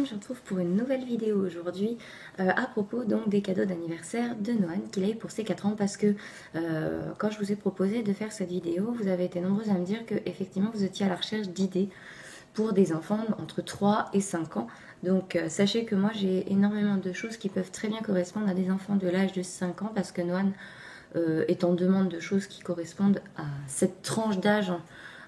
monde, je vous retrouve pour une nouvelle vidéo aujourd'hui à propos donc des cadeaux d'anniversaire de Noan qu'il a eu pour ses 4 ans parce que quand je vous ai proposé de faire cette vidéo, vous avez été nombreux à me dire que effectivement vous étiez à la recherche d'idées pour des enfants entre 3 et 5 ans. Donc sachez que moi j'ai énormément de choses qui peuvent très bien correspondre à des enfants de l'âge de 5 ans parce que Noan est en demande de choses qui correspondent à cette tranche d'âge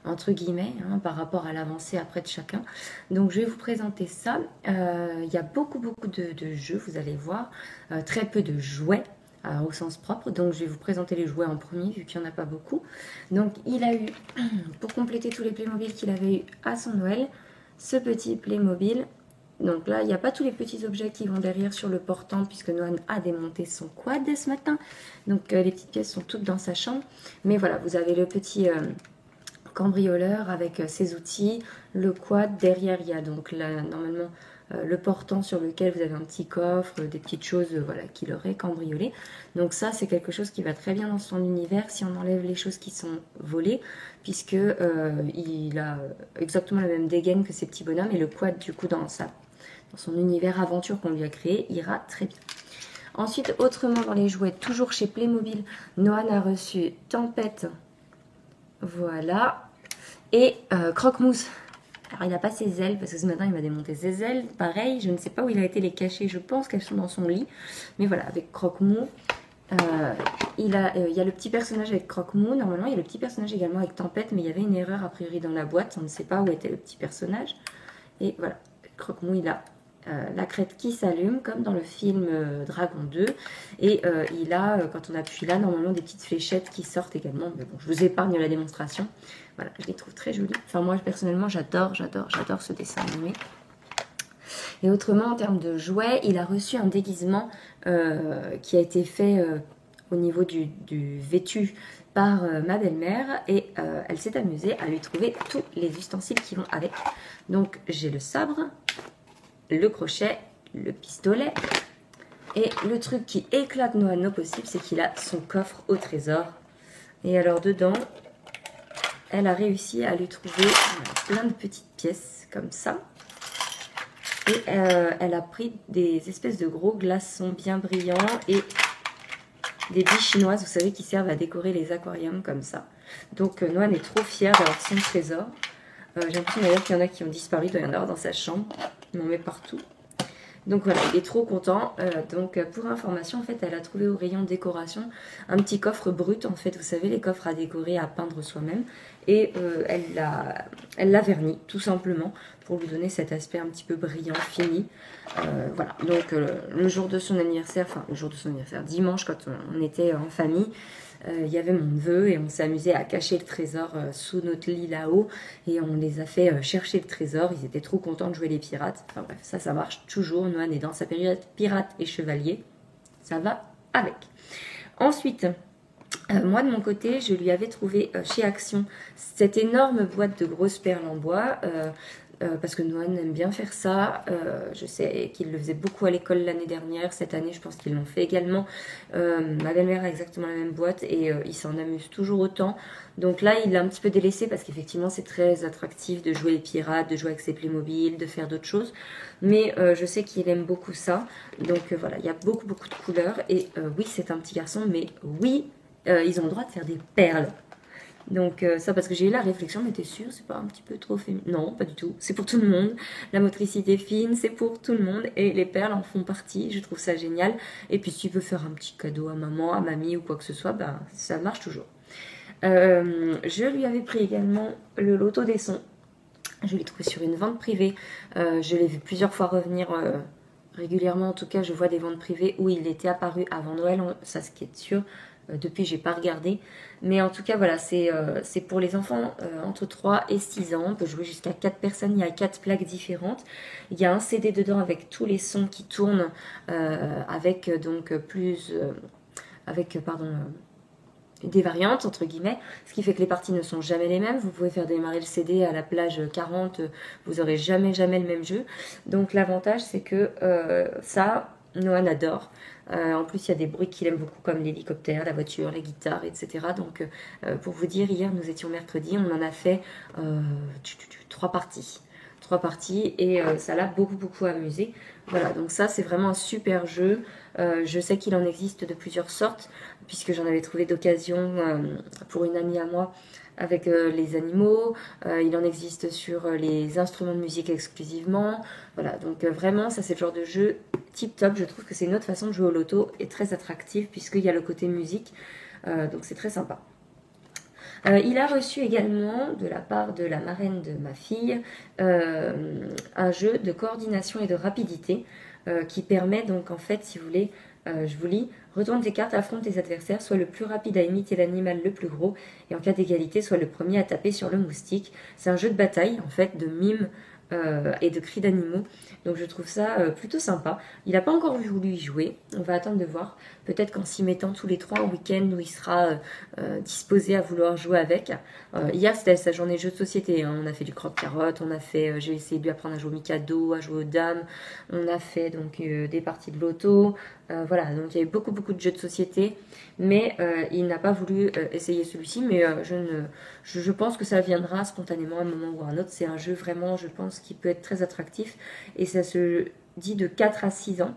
entre guillemets, par rapport à l'avancée après de chacun. Donc je vais vous présenter ça. Il y a beaucoup de jeux, vous allez voir, très peu de jouets. Au sens propre, donc je vais vous présenter les jouets en premier vu qu'il n'y en a pas beaucoup. Donc il a eu, pour compléter tous les Playmobil qu'il avait eu à son Noël, ce petit Playmobil. Donc là il n'y a pas tous les petits objets qui vont derrière sur le portant puisque Noan a démonté son quad dès ce matin. Donc les petites pièces sont toutes dans sa chambre. Mais voilà, vous avez le petit cambrioleur avec ses outils, le quad, derrière il y a donc là, normalement le portant sur lequel vous avez un petit coffre, des petites choses voilà, qu'il aurait cambriolé. Donc ça c'est quelque chose qui va très bien dans son univers si on enlève les choses qui sont volées, puisque il a exactement la même dégaine que ces petits bonhommes, et le quad du coup dans son univers aventure qu'on lui a créé ira très bien. Ensuite, autrement dans les jouets, toujours chez Playmobil, Noan a reçu Tempête. Voilà. Et Croque-Mousse. Alors, il n'a pas ses ailes, parce que ce matin, il m'a démonté ses ailes. Pareil, je ne sais pas où il a été les cacher. Je pense qu'elles sont dans son lit. Mais voilà, avec Croque-Mou. Il y a le petit personnage avec Croque-Mou. Normalement, il y a le petit personnage également avec Tempête. Mais il y avait une erreur, a priori, dans la boîte. On ne sait pas où était le petit personnage. Et voilà, Croque-Mou, il a la crête qui s'allume, comme dans le film Dragon 2. Et il a, quand on appuie là, normalement des petites fléchettes qui sortent également. Mais bon, je vous épargne la démonstration. Voilà, je les trouve très jolies. Enfin, moi, personnellement, j'adore ce dessin animé. Et autrement, en termes de jouets, il a reçu un déguisement qui a été fait au niveau du vêtu par ma belle-mère. Et elle s'est amusée à lui trouver tous les ustensiles qui vont avec. Donc, j'ai le sabre, le crochet, le pistolet, et le truc qui éclate Noan au possible, c'est qu'il a son coffre au trésor. Et alors dedans, elle a réussi à lui trouver plein de petites pièces comme ça. Et elle a pris des espèces de gros glaçons bien brillants et des billes chinoises, vous savez, qui servent à décorer les aquariums comme ça. Donc Noan est trop fière d'avoir son trésor. J'ai l'impression d'ailleurs qu'il y en a qui ont disparu, il doit y en avoir dans sa chambre. Il en met partout. Donc voilà, il est trop content. Donc pour information, en fait, elle a trouvé au rayon décoration un petit coffre brut, en fait, vous savez, les coffres à décorer, à peindre soi-même. Et elle l'a verni, tout simplement, pour lui donner cet aspect un petit peu brillant, fini. Voilà, donc le jour de son anniversaire, dimanche, quand on était en famille, il y avait mon neveu et on s'est amusé à cacher le trésor sous notre lit là-haut, et on les a fait chercher le trésor. Ils étaient trop contents de jouer les pirates. Enfin bref, ça marche toujours. Noan est dans sa période pirate et chevalier, ça va avec. Ensuite, moi de mon côté, je lui avais trouvé chez Action cette énorme boîte de grosses perles en bois, parce que Noan aime bien faire ça. Je sais qu'il le faisait beaucoup à l'école l'année dernière. Cette année, je pense qu'ils l'ont fait également. Ma belle-mère a exactement la même boîte et il s'en amuse toujours autant. Donc là, il l'a un petit peu délaissé parce qu'effectivement, c'est très attractif de jouer les pirates, de jouer avec ses Playmobil, de faire d'autres choses. Mais je sais qu'il aime beaucoup ça. Donc voilà, il y a beaucoup de couleurs. Et oui, c'est un petit garçon, mais oui, ils ont le droit de faire des perles. Donc ça, parce que j'ai eu la réflexion, mais t'es sûre, c'est pas un petit peu trop féminin? Non, pas du tout, c'est pour tout le monde. La motricité fine, c'est pour tout le monde, et les perles en font partie. Je trouve ça génial. Et puis si tu veux faire un petit cadeau à maman, à mamie ou quoi que ce soit, ben ça marche toujours. Je lui avais pris également le loto des sons. Je l'ai trouvé sur une vente privée. Je l'ai vu plusieurs fois revenir régulièrement. En tout cas, je vois des ventes privées où il était apparu avant Noël, ça ce qui est sûr. Depuis, j'ai pas regardé. Mais en tout cas, voilà, c'est pour les enfants entre 3 et 6 ans. On peut jouer jusqu'à 4 personnes. Il y a 4 plaques différentes. Il y a un CD dedans avec tous les sons qui tournent, avec donc des variantes, entre guillemets, ce qui fait que les parties ne sont jamais les mêmes. Vous pouvez faire démarrer le CD à la plage 40, vous n'aurez jamais le même jeu. Donc l'avantage, c'est que ça, Noan adore. En plus, il y a des bruits qu'il aime beaucoup, comme l'hélicoptère, la voiture, la guitare, etc. Donc, pour vous dire, hier, nous étions mercredi, on en a fait 3 parties. 3 parties et ça l'a beaucoup amusé. Voilà, donc ça c'est vraiment un super jeu. Je sais qu'il en existe de plusieurs sortes, puisque j'en avais trouvé d'occasion pour une amie à moi avec les animaux. Il en existe sur les instruments de musique exclusivement. Voilà, donc vraiment ça c'est le genre de jeu tip top. Je trouve que c'est une autre façon de jouer au loto et très attractive puisqu'il y a le côté musique. Donc c'est très sympa. Il a reçu également de la part de la marraine de ma fille un jeu de coordination et de rapidité qui permet donc en fait, si vous voulez, je vous lis, retourne tes cartes, affronte tes adversaires, sois le plus rapide à imiter l'animal le plus gros et en cas d'égalité, sois le premier à taper sur le moustique. C'est un jeu de bataille en fait, de mime et de cris d'animaux. Donc je trouve ça plutôt sympa. Il n'a pas encore voulu y jouer. On va attendre de voir. Peut-être qu'en s'y mettant tous les 3 au week-end où il sera disposé à vouloir jouer avec. Hier c'était sa journée jeu de société. Hein. On a fait du croque-carotte. On a fait, j'ai essayé de lui apprendre à jouer au Mikado, à jouer aux dames. On a fait donc des parties de loto. Voilà, donc il y a eu beaucoup de jeux de société. Mais il n'a pas voulu essayer celui-ci. Mais je pense que ça viendra spontanément à un moment ou à un autre. C'est un jeu vraiment, je pense, qui peut être très attractif. Et ça se dit de 4 à 6 ans.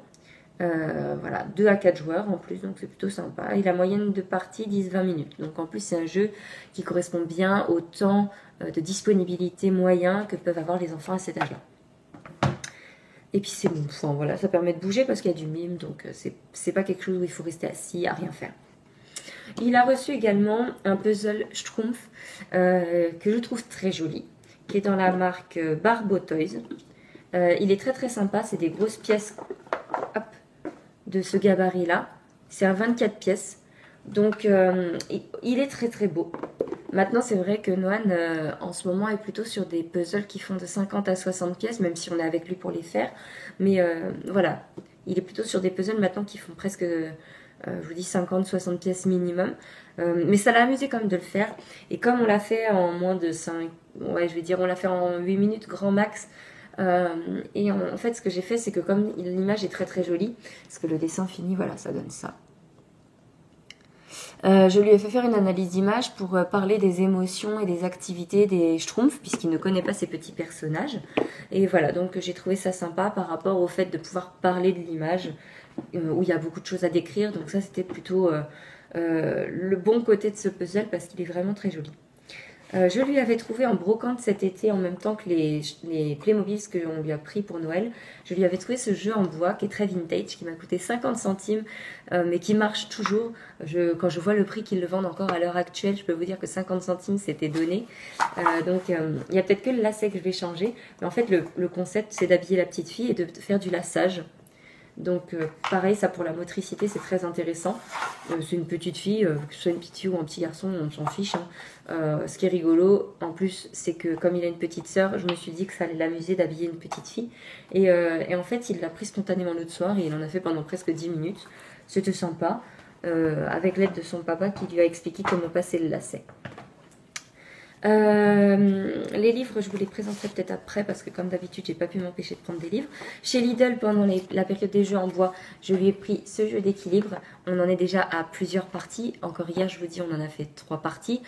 Voilà, 2 à 4 joueurs en plus, donc c'est plutôt sympa. Et la moyenne de partie, 10-20 minutes. Donc en plus, c'est un jeu qui correspond bien au temps de disponibilité moyen que peuvent avoir les enfants à cet âge-là. Et puis c'est bon, enfin, voilà, ça permet de bouger parce qu'il y a du mime, donc c'est pas quelque chose où il faut rester assis à rien faire. Il a reçu également un puzzle Schtroumpf que je trouve très joli, qui est dans la marque Barbo Toys. Il est très sympa, c'est des grosses pièces hop, de ce gabarit-là. C'est un 24 pièces, donc il est très beau. Maintenant, c'est vrai que Noan, en ce moment, est plutôt sur des puzzles qui font de 50 à 60 pièces, même si on est avec lui pour les faire. Mais voilà, il est plutôt sur des puzzles maintenant qui font presque, je vous dis, 50-60 pièces minimum. Mais ça l'a amusé quand même de le faire. Et comme on l'a fait en moins de 5, ouais, je vais dire, on l'a fait en 8 minutes grand max. Et en fait, ce que j'ai fait, c'est que comme l'image est très jolie, parce que le dessin fini, voilà, ça donne ça. Je lui ai fait faire une analyse d'image pour parler des émotions et des activités des Schtroumpfs, puisqu'il ne connaît pas ces petits personnages. Et voilà, donc j'ai trouvé ça sympa par rapport au fait de pouvoir parler de l'image, où il y a beaucoup de choses à décrire. Donc ça, c'était plutôt le bon côté de ce puzzle, parce qu'il est vraiment très joli. Je lui avais trouvé en brocante cet été, en même temps que les Playmobil qu'on lui a pris pour Noël. Je lui avais trouvé ce jeu en bois qui est très vintage, qui m'a coûté 50 centimes, mais qui marche toujours. Quand je vois le prix qu'ils le vendent encore à l'heure actuelle, je peux vous dire que 50 centimes c'était donné. Donc il y a peut-être que le lacet que je vais changer. Mais en fait, le concept, c'est d'habiller la petite fille et de faire du laçage. Donc pareil, ça pour la motricité, c'est très intéressant. C'est une petite fille, que ce soit une petite fille ou un petit garçon, on s'en fiche. Hein. Ce qui est rigolo, en plus, c'est que comme il a une petite sœur, je me suis dit que ça allait l'amuser d'habiller une petite fille. Et en fait, il l'a pris spontanément l'autre soir et il en a fait pendant presque 10 minutes. C'était sympa, avec l'aide de son papa qui lui a expliqué comment passer le lacet. Les livres, je vous les présenterai peut-être après parce que comme d'habitude, j'ai pas pu m'empêcher de prendre des livres. Chez Lidl, pendant la période des jeux en bois, je lui ai pris ce jeu d'équilibre. On en est déjà à plusieurs parties. Encore hier, je vous dis, on en a fait 3 parties.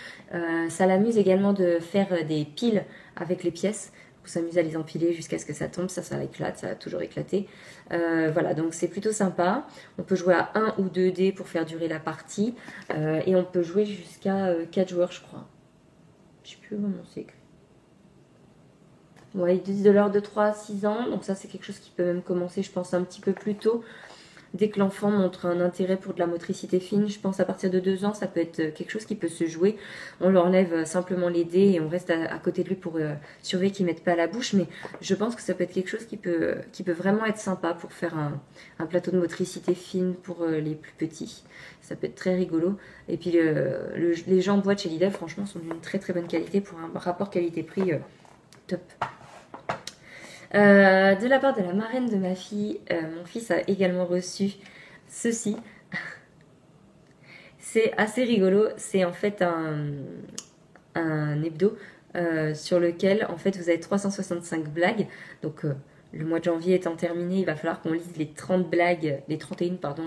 Ça l'amuse également de faire des piles avec les pièces. On s'amuse à les empiler jusqu'à ce que ça tombe. Ça éclate, ça a toujours éclaté. Voilà, donc c'est plutôt sympa. On peut jouer à 1 ou 2 dés pour faire durer la partie. Et on peut jouer jusqu'à 4 joueurs, je crois. Je sais plus comment c'est écrit. Ouais, ils disent de l'ordre de 3 à 6 ans. Donc ça, c'est quelque chose qui peut même commencer, je pense, un petit peu plus tôt. Dès que l'enfant montre un intérêt pour de la motricité fine, je pense à partir de 2 ans, ça peut être quelque chose qui peut se jouer. On leur enlève simplement les dés et on reste à côté de lui pour surveiller qu'il ne mette pas à la bouche. Mais je pense que ça peut être quelque chose qui peut vraiment être sympa pour faire un plateau de motricité fine pour les plus petits. Ça peut être très rigolo. Et puis les gens en bois de chez Lidl, franchement, sont d'une très bonne qualité pour un rapport qualité-prix top. De la part de la marraine de ma fille, mon fils a également reçu ceci. C'est assez rigolo. C'est en fait un hebdo sur lequel en fait vous avez 365 blagues. Donc le mois de janvier étant terminé, il va falloir qu'on lise les 31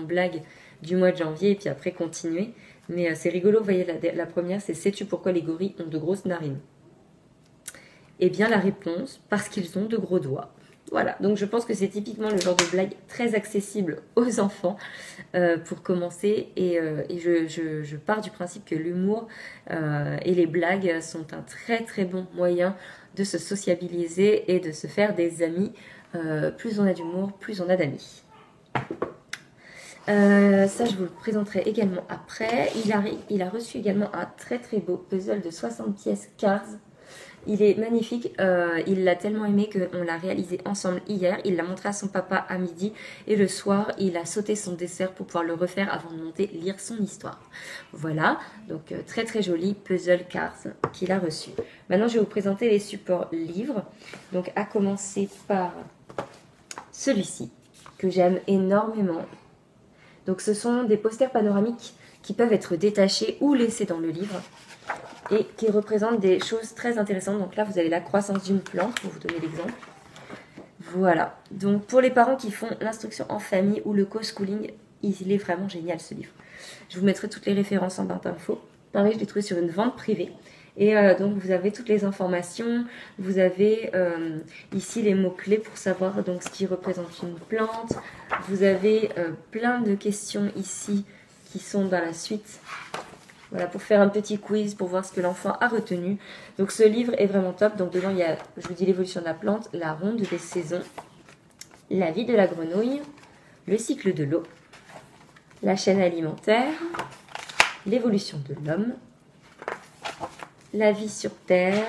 blagues du mois de janvier et puis après continuer. Mais c'est rigolo. Vous voyez la première, c'est sais-tu pourquoi les gorilles ont de grosses narines? Eh bien la réponse, parce qu'ils ont de gros doigts. Voilà, donc je pense que c'est typiquement le genre de blague très accessible aux enfants pour commencer. Et je pars du principe que l'humour et les blagues sont un très très bon moyen de se sociabiliser et de se faire des amis. Plus on a d'humour, plus on a d'amis. Ça, je vous le présenterai également après. Il a reçu également un très très beau puzzle de 60 pièces Cars. Il est magnifique, il l'a tellement aimé qu'on l'a réalisé ensemble hier. Il l'a montré à son papa à midi et le soir, il a sauté son dessert pour pouvoir le refaire avant de monter lire son histoire. Voilà, donc très très joli puzzle Cars qu'il a reçu. Maintenant, je vais vous présenter les supports livres. Donc, à commencer par celui-ci que j'aime énormément. Donc, ce sont des posters panoramiques qui peuvent être détachés ou laissés dans le livre et qui représentent des choses très intéressantes. Donc là, vous avez la croissance d'une plante, pour vous donner l'exemple. Voilà. Donc pour les parents qui font l'instruction en famille ou le co-schooling, il est vraiment génial ce livre. Je vous mettrai toutes les références en barre d'infos. Pareil, je l'ai trouvé sur une vente privée. Et donc vous avez toutes les informations. Vous avez ici les mots-clés pour savoir donc ce qui représente une plante. Vous avez plein de questions ici qui sont dans la suite. Voilà, pour faire un petit quiz, pour voir ce que l'enfant a retenu. Donc ce livre est vraiment top. Donc dedans, il y a, je vous dis, l'évolution de la plante, la ronde des saisons, la vie de la grenouille, le cycle de l'eau, la chaîne alimentaire, l'évolution de l'homme, la vie sur Terre,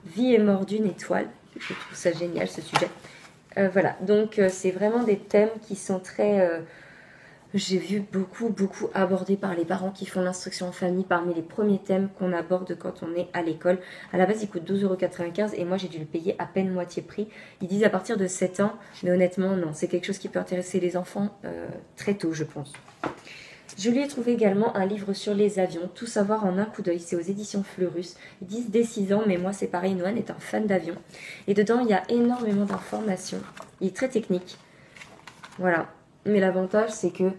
vie et mort d'une étoile. Je trouve ça génial, ce sujet. Voilà, donc c'est vraiment des thèmes qui sont très... j'ai vu beaucoup abordés par les parents qui font l'instruction en famille parmi les premiers thèmes qu'on aborde quand on est à l'école. À la base, il coûte 12,95 € et moi, j'ai dû le payer à peine moitié prix. Ils disent à partir de 7 ans, mais honnêtement, non. C'est quelque chose qui peut intéresser les enfants très tôt, je pense. Je lui ai trouvé également un livre sur les avions, Tout savoir en un coup d'œil. C'est aux éditions Fleurus. Ils disent dès 6 ans, mais moi, c'est pareil. Noan est un fan d'avions. Et dedans, il y a énormément d'informations. Il est très technique. Voilà. Mais l'avantage, c'est que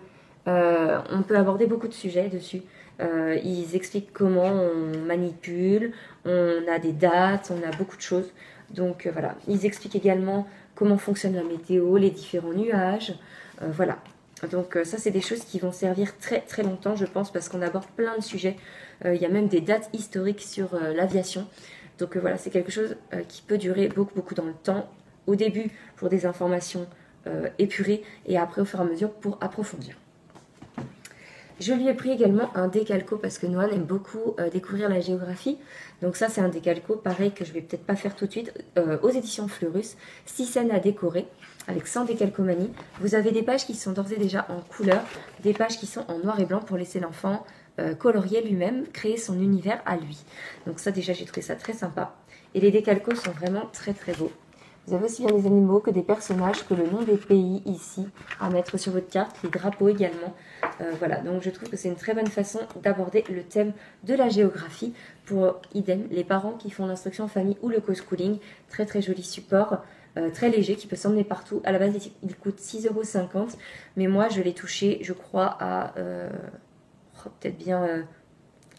on peut aborder beaucoup de sujets dessus. Ils expliquent comment on manipule, on a des dates, on a beaucoup de choses. Donc voilà. Ils expliquent également comment fonctionne la météo, les différents nuages. Voilà. Donc ça, c'est des choses qui vont servir très très longtemps, je pense, parce qu'on aborde plein de sujets. Il y a même des dates historiques sur l'aviation. Donc voilà, c'est quelque chose qui peut durer beaucoup dans le temps. Au début, pour des informations épurées, et après, au fur et à mesure, pour approfondir. Je lui ai pris également un décalco parce que Noan aime beaucoup découvrir la géographie. Donc ça, c'est un décalco, pareil, que je vais peut-être pas faire tout de suite, aux éditions Fleurus. 6 scènes à décorer, avec 100 décalcomanies. Vous avez des pages qui sont d'ores et déjà en couleur, des pages qui sont en noir et blanc pour laisser l'enfant colorier lui-même, créer son univers à lui. Donc ça, déjà, j'ai trouvé ça très sympa. Et les décalcos sont vraiment très très beaux. Vous avez aussi bien des animaux que des personnages, que le nom des pays ici à mettre sur votre carte, les drapeaux également. Voilà, donc je trouve que c'est une très bonne façon d'aborder le thème de la géographie pour idem les parents qui font l'instruction en famille ou le co-schooling. Très très joli support, très léger qui peut s'emmener partout. À la base, il coûte 6,50 €, mais moi je l'ai touché, je crois, à peut-être bien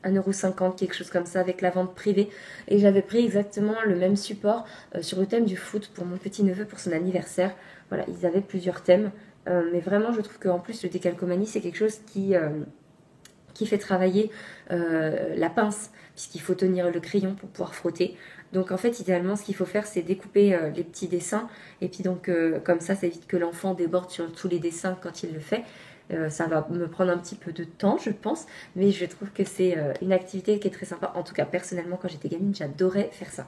1,50 €, quelque chose comme ça, avec la vente privée. Et j'avais pris exactement le même support sur le thème du foot pour mon petit-neveu pour son anniversaire. Voilà, ils avaient plusieurs thèmes. Mais vraiment, je trouve qu'en plus, le décalcomanie, c'est quelque chose qui fait travailler la pince, puisqu'il faut tenir le crayon pour pouvoir frotter. Donc en fait, idéalement, ce qu'il faut faire, c'est découper les petits dessins. Et puis donc, comme ça évite que l'enfant déborde sur tous les dessins quand il le fait. Ça va me prendre un petit peu de temps, je pense, mais je trouve que c'est une activité qui est très sympa. En tout cas, personnellement, quand j'étais gamine, j'adorais faire ça.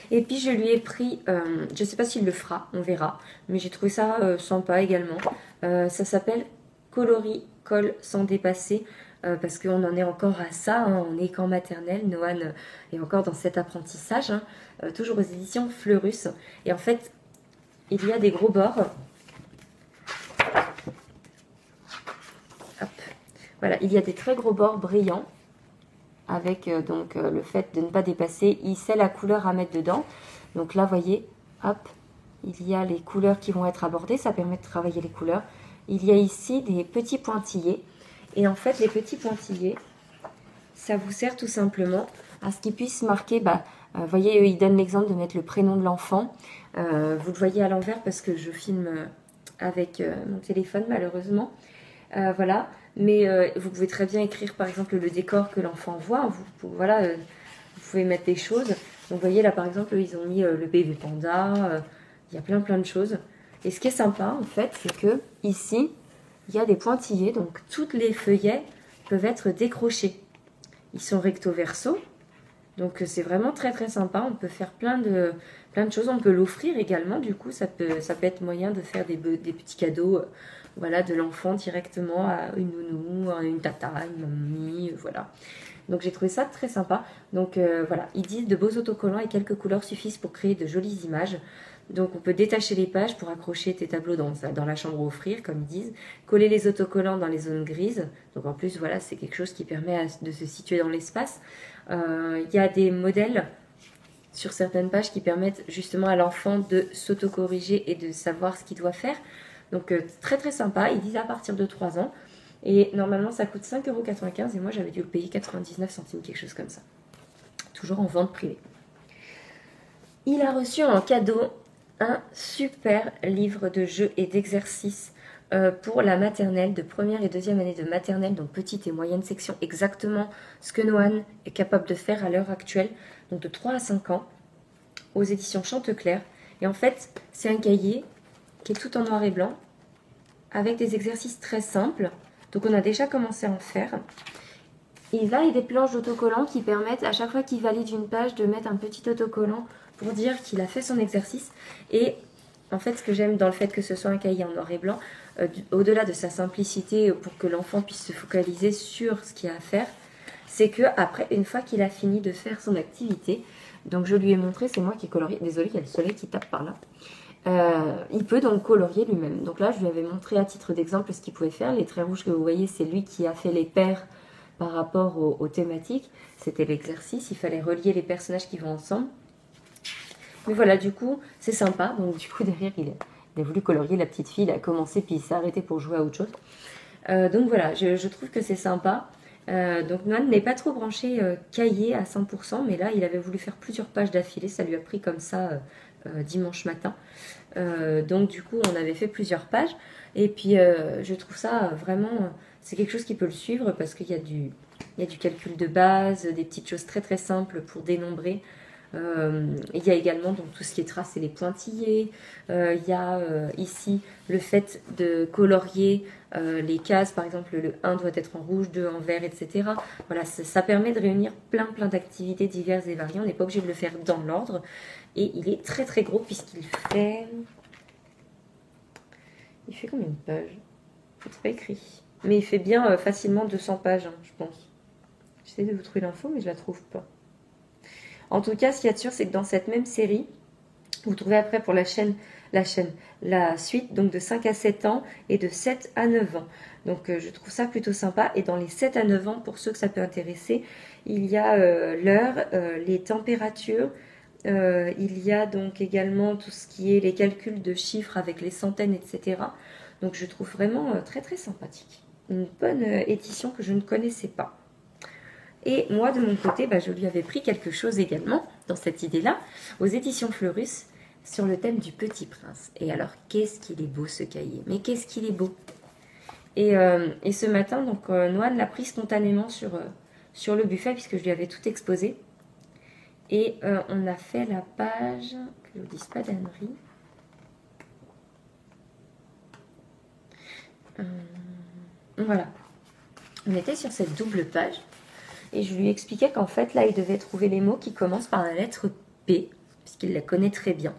Et puis, je lui ai pris, je ne sais pas s'il le fera, on verra, mais j'ai trouvé ça sympa également. Ça s'appelle Coloris Colle sans dépasser, parce qu'on en est encore à ça, hein, on est qu'en maternelle, Noan est encore dans cet apprentissage, hein, toujours aux éditions Fleurus. Et en fait, il y a des gros bords. Hop. Voilà, il y a des très gros bords brillants avec donc le fait de ne pas dépasser. Il sait la couleur à mettre dedans. Donc là, vous voyez, hop, il y a les couleurs qui vont être abordées. Ça permet de travailler les couleurs. Il y a ici des petits pointillés. Et en fait, les petits pointillés, ça vous sert tout simplement à ce qu'il puisse marquer, vous voyez, il donne l'exemple de mettre le prénom de l'enfant. Vous le voyez à l'envers parce que je filme avec mon téléphone malheureusement. Voilà, mais vous pouvez très bien écrire par exemple le décor que l'enfant voit. Voilà, vous pouvez mettre des choses. Donc vous voyez là par exemple, ils ont mis le bébé panda, il y a plein de choses. Et ce qui est sympa en fait, c'est que ici, il y a des pointillés, donc toutes les feuillets peuvent être décrochés. Ils sont recto verso, donc c'est vraiment très sympa. On peut faire plein de choses. On peut l'offrir également. Du coup, ça peut être moyen de faire des petits cadeaux, voilà, de l'enfant directement à une nounou, à une tata, une mamie, voilà. Donc j'ai trouvé ça très sympa. Donc voilà, ils disent de beaux autocollants et quelques couleurs suffisent pour créer de jolies images. Donc on peut détacher les pages pour accrocher tes tableaux dans la chambre à offrir, comme ils disent. Coller les autocollants dans les zones grises. Donc en plus, voilà, c'est quelque chose qui permet de se situer dans l'espace. Il y a des modèles sur certaines pages qui permettent justement à l'enfant de s'autocorriger et de savoir ce qu'il doit faire. Donc très sympa. Ils disent à partir de 3 ans. Et normalement, ça coûte 5,95 € et moi, j'avais dû le payer 99 centimes, quelque chose comme ça. Toujours en vente privée. Il a reçu en cadeau un super livre de jeux et d'exercices pour la maternelle, de première et deuxième année de maternelle, donc petite et moyenne section, exactement ce que Noan est capable de faire à l'heure actuelle, donc de 3 à 5 ans, aux éditions Chanteclair. Et en fait, c'est un cahier qui est tout en noir et blanc, avec des exercices très simples. Donc on a déjà commencé à en faire. Et là, il y a des planches d'autocollants qui permettent, à chaque fois qu'il valide une page, de mettre un petit autocollant pour dire qu'il a fait son exercice. Et en fait, ce que j'aime dans le fait que ce soit un cahier en noir et blanc, au-delà de sa simplicité pour que l'enfant puisse se focaliser sur ce qu'il y a à faire, c'est que après, une fois qu'il a fini de faire son activité, donc je lui ai montré, c'est moi qui ai colorié, désolée, il y a le soleil qui tape par là, il peut donc colorier lui-même. Donc là, je lui avais montré à titre d'exemple ce qu'il pouvait faire. Les traits rouges que vous voyez, c'est lui qui a fait les paires par rapport aux thématiques. C'était l'exercice, il fallait relier les personnages qui vont ensemble. Mais voilà, du coup, c'est sympa. Donc du coup, derrière, il a voulu colorier la petite fille, il a commencé, puis il s'est arrêté pour jouer à autre chose. Donc voilà, je trouve que c'est sympa. Donc Noan n'est pas trop branché cahier à 100%, mais là, il avait voulu faire plusieurs pages d'affilée. Ça lui a pris comme ça dimanche matin. Donc du coup, on avait fait plusieurs pages. Et puis, je trouve ça vraiment... c'est quelque chose qui peut le suivre parce qu'il y a du calcul de base, des petites choses très simples pour dénombrer. Il y a également donc, tout ce qui est tracé, les pointillés. Il y a ici le fait de colorier les cases. Par exemple, le 1 doit être en rouge, 2 en vert, etc. Voilà, ça permet de réunir plein d'activités diverses et variées. On n'est pas obligé de le faire dans l'ordre. Et il est très gros puisqu'il fait... Il fait combien de pages? C'est pas écrit. Mais il fait bien facilement 200 pages, hein, je pense. J'essaie de vous trouver l'info, mais je la trouve pas. En tout cas, ce qu'il y a de sûr, c'est que dans cette même série, vous trouvez après pour la suite, donc de 5 à 7 ans et de 7 à 9 ans. Donc je trouve ça plutôt sympa. Et dans les 7 à 9 ans, pour ceux que ça peut intéresser, il y a l'heure, les températures, il y a donc également tout ce qui est les calculs de chiffres avec les centaines, etc. Donc je trouve vraiment très sympathique. Une bonne édition que je ne connaissais pas. Et moi, de mon côté, je lui avais pris quelque chose également, dans cette idée-là, aux éditions Fleurus, sur le thème du Petit Prince. Et alors, qu'est-ce qu'il est beau ce cahier. Mais qu'est-ce qu'il est beau. Et ce matin, donc, Noan l'a pris spontanément sur le buffet, puisque je lui avais tout exposé. Et on a fait la page, que je ne vous dise pas d'ânerie. Voilà. On était sur cette double page. Et je lui expliquais qu'en fait, là, il devait trouver les mots qui commencent par la lettre P, puisqu'il la connaît très bien.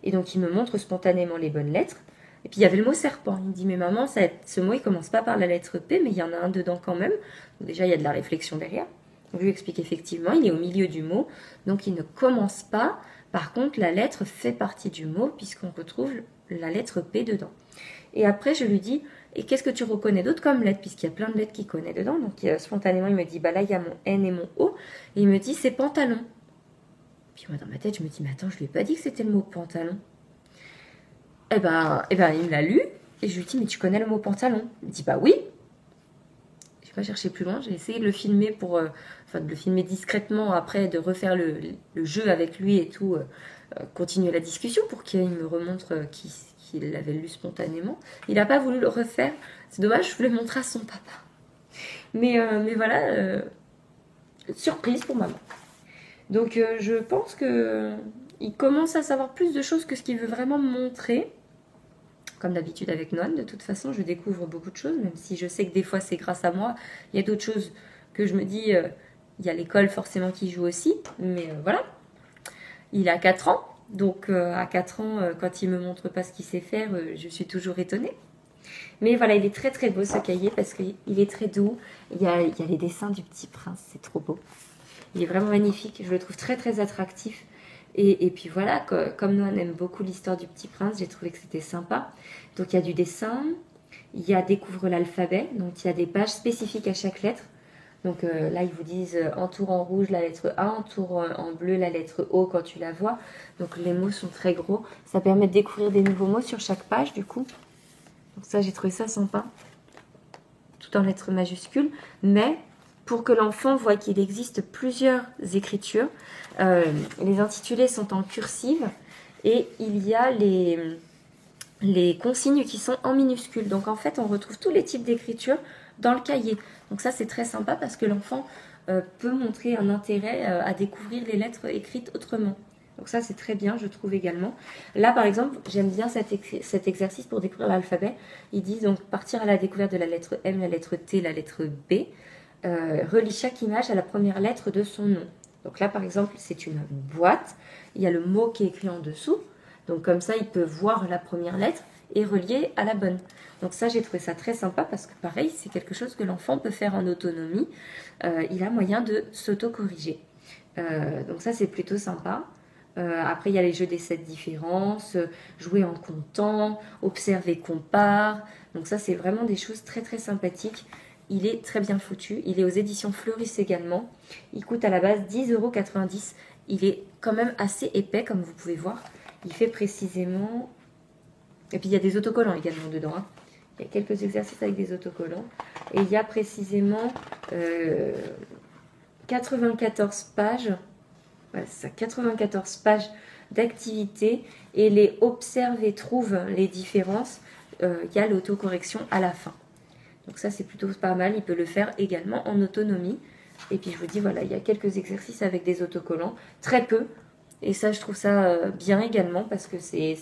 Et donc, il me montre spontanément les bonnes lettres. Et puis, il y avait le mot serpent. Il me dit, mais maman, ce mot, il commence pas par la lettre P, mais il y en a un dedans quand même. Donc, déjà, il y a de la réflexion derrière. Donc, je lui explique effectivement, il est au milieu du mot. Donc, il ne commence pas. Par contre, la lettre fait partie du mot, puisqu'on retrouve la lettre P dedans. Et après, je lui dis... Et qu'est-ce que tu reconnais d'autre comme lettres? Puisqu'il y a plein de lettres qu'il connaît dedans. Donc spontanément, il me dit, là, il y a mon N et mon O. Et il me dit, c'est pantalon. Puis moi, dans ma tête, je me dis, mais attends, je lui ai pas dit que c'était le mot pantalon. Eh ben, il me l'a lu. Et je lui dis, mais tu connais le mot pantalon? Il me dit, oui. pas cherché plus loin. J'ai essayé de le filmer enfin de le filmer discrètement après, de refaire le jeu avec lui et tout, continuer la discussion pour qu'il me remontre qu'il l'avait lu spontanément. Il n'a pas voulu le refaire. C'est dommage, je voulais le montrer à son papa. Mais voilà, surprise pour maman. Donc je pense que il commence à savoir plus de choses que ce qu'il veut vraiment me montrer. Comme d'habitude avec Noan, de toute façon, je découvre beaucoup de choses, même si je sais que des fois c'est grâce à moi. Il y a d'autres choses que je me dis, il y a l'école forcément qui joue aussi, mais voilà. Il a 4 ans, donc à 4 ans, quand il me montre pas ce qu'il sait faire, je suis toujours étonnée. Mais voilà, il est très très beau ce cahier parce qu'il est très doux. Il y a les dessins du Petit Prince, c'est trop beau. Il est vraiment magnifique, je le trouve très très attractif. Et puis voilà, comme nous on aime beaucoup l'histoire du Petit Prince, j'ai trouvé que c'était sympa. Donc il y a du dessin, il y a découvre l'alphabet, donc il y a des pages spécifiques à chaque lettre. Donc là ils vous disent entoure en rouge la lettre A, entoure en bleu la lettre O quand tu la vois. Donc les mots sont très gros, ça permet de découvrir des nouveaux mots sur chaque page du coup. Donc ça j'ai trouvé ça sympa, tout en lettres majuscules, mais pour que l'enfant voit qu'il existe plusieurs écritures. Les intitulés sont en cursive et il y a les consignes qui sont en minuscules. Donc en fait, on retrouve tous les types d'écriture dans le cahier. Donc ça, c'est très sympa parce que l'enfant peut montrer un intérêt à découvrir les lettres écrites autrement. Donc ça, c'est très bien, je trouve également. Là, par exemple, j'aime bien cet exercice pour découvrir l'alphabet. Ils disent donc partir à la découverte de la lettre M, la lettre T, la lettre B. Relie chaque image à la première lettre de son nom. Donc là, par exemple, c'est une boîte. Il y a le mot qui est écrit en dessous. Donc comme ça, il peut voir la première lettre et relier à la bonne. Donc ça, j'ai trouvé ça très sympa parce que pareil, c'est quelque chose que l'enfant peut faire en autonomie. Il a moyen de s'auto-corriger. Donc ça, c'est plutôt sympa. Après, il y a les jeux des 7 différences, jouer en comptant, observer, compare. Donc ça, c'est vraiment des choses très très sympathiques. Il est très bien foutu. Il est aux éditions Fleuris également. Il coûte à la base 10,90 €. Il est quand même assez épais, comme vous pouvez voir. Il fait précisément... Et puis, il y a des autocollants également dedans. Hein. Il y a quelques exercices avec des autocollants. Et il y a précisément 94 pages. Voilà, c'est ça, 94 pages d'activité. Et les observe et trouve les différences. Il y a l'autocorrection à la fin. Donc ça, c'est plutôt pas mal. Il peut le faire également en autonomie. Et puis, je vous dis, voilà, il y a quelques exercices avec des autocollants. Très peu. Et ça, je trouve ça bien également parce que c'est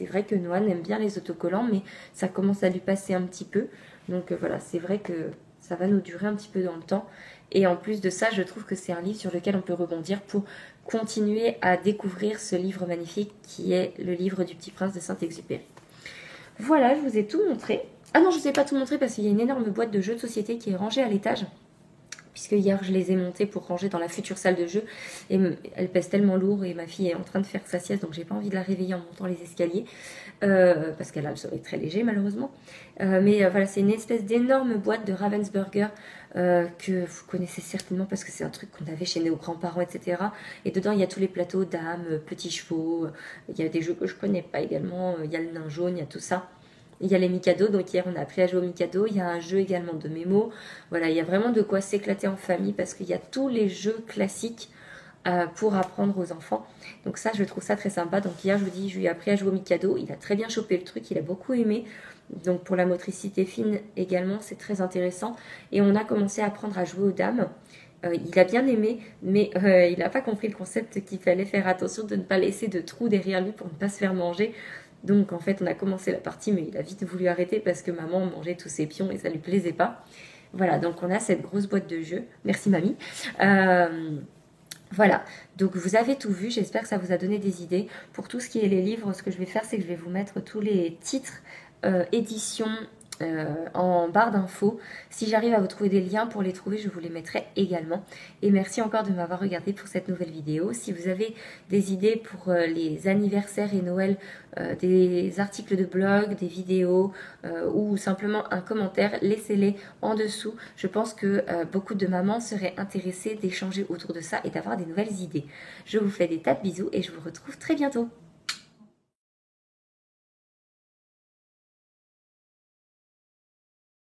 vrai que Noan aime bien les autocollants, mais ça commence à lui passer un petit peu. Donc voilà, c'est vrai que ça va nous durer un petit peu dans le temps. Et en plus de ça, je trouve que c'est un livre sur lequel on peut rebondir pour continuer à découvrir ce livre magnifique qui est le livre du Petit Prince de Saint-Exupéry. Voilà, je vous ai tout montré. Ah non, je ne vous ai pas tout montré parce qu'il y a une énorme boîte de jeux de société qui est rangée à l'étage. Puisque hier, je les ai montées pour ranger dans la future salle de jeu. Et elle pèse tellement lourd et ma fille est en train de faire sa sieste. Donc, j'ai pas envie de la réveiller en montant les escaliers. Parce qu'elle a le sommeil très léger, malheureusement. Mais voilà, c'est une espèce d'énorme boîte de Ravensburger que vous connaissez certainement parce que c'est un truc qu'on avait chez nos grands-parents, etc. Et dedans, il y a tous les plateaux dames, petits chevaux. Il y a des jeux que je connais pas également. Il y a le nain jaune, il y a tout ça. Il y a les Mikado, donc hier on a appris à jouer au Mikado. Il y a un jeu également de mémo. Voilà, il y a vraiment de quoi s'éclater en famille parce qu'il y a tous les jeux classiques pour apprendre aux enfants. Donc ça, je trouve ça très sympa. Donc hier, je vous dis, je lui ai appris à jouer au Mikado. Il a très bien chopé le truc, il a beaucoup aimé. Donc pour la motricité fine également, c'est très intéressant. Et on a commencé à apprendre à jouer aux dames. Il a bien aimé, mais il n'a pas compris le concept qu'il fallait faire attention de ne pas laisser de trous derrière lui pour ne pas se faire manger. Donc en fait on a commencé la partie mais il a vite voulu arrêter parce que maman mangeait tous ses pions et ça lui plaisait pas. Voilà, donc on a cette grosse boîte de jeux. Merci mamie. Voilà, donc vous avez tout vu, j'espère que ça vous a donné des idées. Pour tout ce qui est les livres, ce que je vais faire c'est que je vais vous mettre tous les titres, éditions en barre d'infos. Si j'arrive à vous trouver des liens pour les trouver, je vous les mettrai également. Et merci encore de m'avoir regardé pour cette nouvelle vidéo. Si vous avez des idées pour les anniversaires et Noël, des articles de blog, des vidéos ou simplement un commentaire, laissez-les en dessous. Je pense que beaucoup de mamans seraient intéressées d'échanger autour de ça et d'avoir des nouvelles idées. Je vous fais des tas de bisous et je vous retrouve très bientôt.